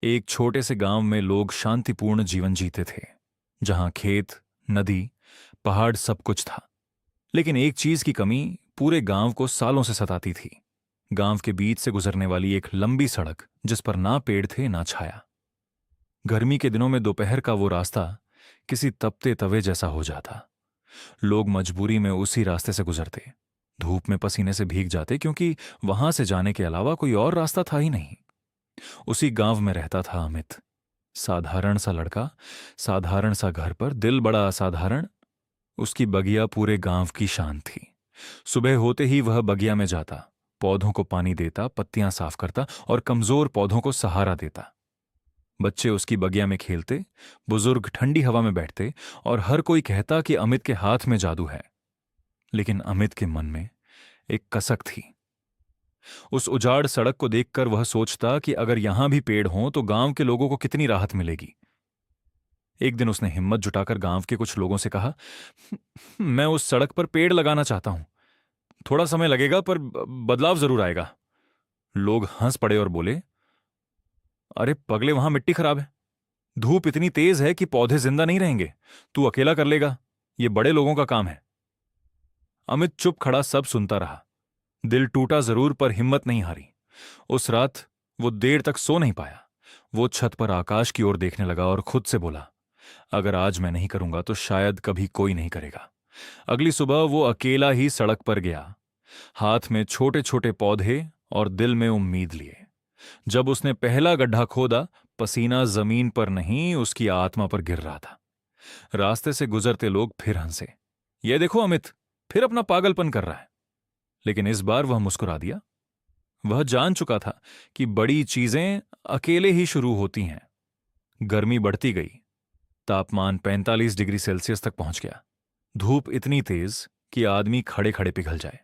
एक छोटे से गांव में लोग शांतिपूर्ण जीवन जीते थे, जहां खेत, नदी, पहाड़ सब कुछ था। लेकिन एक चीज की कमी पूरे गांव को सालों से सताती थी। गांव के बीच से गुजरने वाली एक लंबी सड़क, जिस पर ना पेड़ थे ना छाया। गर्मी के दिनों में दोपहर का वो रास्ता किसी तपते तवे जैसा हो जाता। लोग मजबूरी में उसी रास्ते से गुजरते, धूप में पसीने से भीग जाते, क्योंकि वहां से जाने के अलावा कोई और रास्ता था ही नहीं। उसी गांव में रहता था अमित। साधारण सा लड़का, साधारण सा घर पर, दिल बड़ा असाधारण। उसकी बगिया पूरे गांव की शान थी। सुबह होते ही वह बगिया में जाता, पौधों को पानी देता, पत्तियां साफ करता और कमजोर पौधों को सहारा देता। बच्चे उसकी बगिया में खेलते, बुजुर्ग ठंडी हवा में बैठते और हर कोई कहता कि अमित के हाथ में जादू है। लेकिन अमित के मन में एक कसक थी। उस उजाड़ सड़क को देखकर वह सोचता कि अगर यहां भी पेड़ हों तो गांव के लोगों को कितनी राहत मिलेगी। एक दिन उसने हिम्मत जुटाकर गांव के कुछ लोगों से कहा, मैं उस सड़क पर पेड़ लगाना चाहता हूं। थोड़ा समय लगेगा पर बदलाव जरूर आएगा। लोग हंस पड़े और बोले, अरे पगले, वहां मिट्टी खराब है, धूप इतनी तेज है कि पौधे जिंदा नहीं रहेंगे। तू अकेला कर लेगा, ये बड़े लोगों का काम है। अमित चुप खड़ा सब सुनता रहा। दिल टूटा जरूर, पर हिम्मत नहीं हारी। उस रात वो देर तक सो नहीं पाया। वो छत पर आकाश की ओर देखने लगा और खुद से बोला, अगर आज मैं नहीं करूंगा तो शायद कभी कोई नहीं करेगा। अगली सुबह वो अकेला ही सड़क पर गया, हाथ में छोटे छोटे पौधे और दिल में उम्मीद लिए। जब उसने पहला गड्ढा खोदा, पसीना जमीन पर नहीं, उसकी आत्मा पर गिर रहा था। रास्ते से गुजरते लोग फिर हंसे, ये देखो अमित फिर अपना पागलपन कर रहा है। लेकिन इस बार वह मुस्कुरा दिया। वह जान चुका था कि बड़ी चीजें अकेले ही शुरू होती हैं। गर्मी बढ़ती गई, तापमान 45 डिग्री सेल्सियस तक पहुंच गया। धूप इतनी तेज कि आदमी खड़े खड़े पिघल जाए।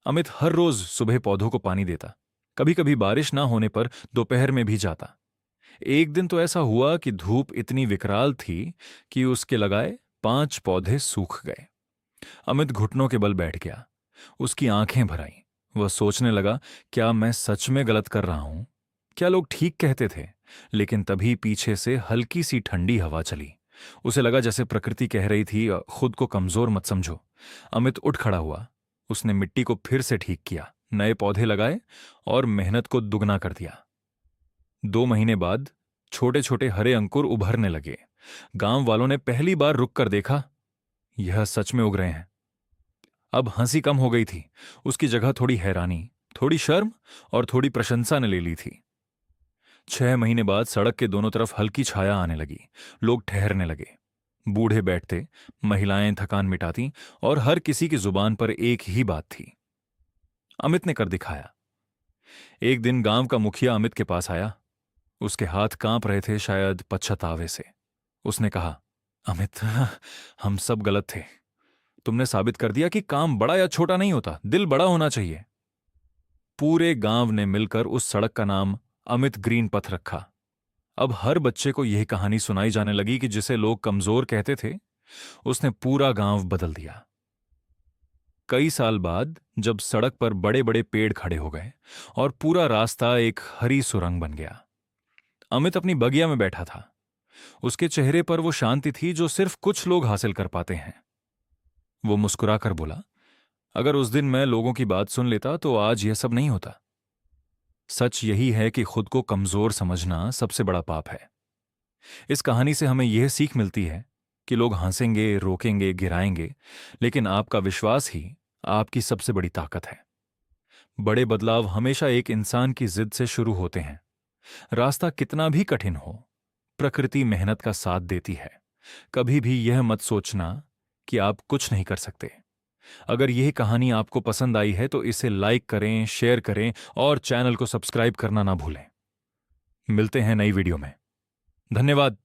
अमित हर रोज सुबह पौधों को पानी देता, कभी कभी बारिश ना होने पर दोपहर में भी जाता। एक दिन तो ऐसा हुआ कि धूप इतनी विकराल थी कि उसके लगाए 5 पौधे सूख गए। अमित घुटनों के बल बैठ गया, उसकी आंखें भर आईं। वह सोचने लगा, क्या मैं सच में गलत कर रहा हूं? क्या लोग ठीक कहते थे? लेकिन तभी पीछे से हल्की सी ठंडी हवा चली। उसे लगा जैसे प्रकृति कह रही थी, खुद को कमजोर मत समझो। अमित उठ खड़ा हुआ। उसने मिट्टी को फिर से ठीक किया, नए पौधे लगाए और मेहनत को दुगना कर दिया। 2 महीने बाद छोटे छोटे हरे अंकुर उभरने लगे। गांव वालों ने पहली बार रुक कर देखा, यह सच में उग रहे हैं। अब हंसी कम हो गई थी, उसकी जगह थोड़ी हैरानी, थोड़ी शर्म और थोड़ी प्रशंसा ने ले ली थी। 6 महीने बाद सड़क के दोनों तरफ हल्की छाया आने लगी। लोग ठहरने लगे, बूढ़े बैठते, महिलाएं थकान मिटाती और हर किसी की जुबान पर एक ही बात थी, अमित ने कर दिखाया। एक दिन गांव का मुखिया अमित के पास आया। उसके हाथ कांप रहे थे, शायद पश्चातावे से। उसने कहा, अमित, हम सब गलत थे। तुमने साबित कर दिया कि काम बड़ा या छोटा नहीं होता, दिल बड़ा होना चाहिए। पूरे गांव ने मिलकर उस सड़क का नाम अमित ग्रीन पथ रखा। अब हर बच्चे को यह कहानी सुनाई जाने लगी कि जिसे लोग कमजोर कहते थे, उसने पूरा गांव बदल दिया। कई साल बाद जब सड़क पर बड़े बड़े पेड़ खड़े हो गए और पूरा रास्ता एक हरी सुरंग बन गया, अमित अपनी बगिया में बैठा था। उसके चेहरे पर वो शांति थी जो सिर्फ कुछ लोग हासिल कर पाते हैं। वो मुस्कुराकर बोला, अगर उस दिन मैं लोगों की बात सुन लेता तो आज यह सब नहीं होता। सच यही है कि खुद को कमजोर समझना सबसे बड़ा पाप है। इस कहानी से हमें यह सीख मिलती है कि लोग हंसेंगे, रोकेंगे, गिराएंगे, लेकिन आपका विश्वास ही आपकी सबसे बड़ी ताकत है। बड़े बदलाव हमेशा एक इंसान की जिद से शुरू होते हैं। रास्ता कितना भी कठिन हो, प्रकृति मेहनत का साथ देती है। कभी भी यह मत सोचना कि आप कुछ नहीं कर सकते। अगर यह कहानी आपको पसंद आई है तो इसे लाइक करें, शेयर करें और चैनल को सब्सक्राइब करना ना भूलें। मिलते हैं नई वीडियो में। धन्यवाद।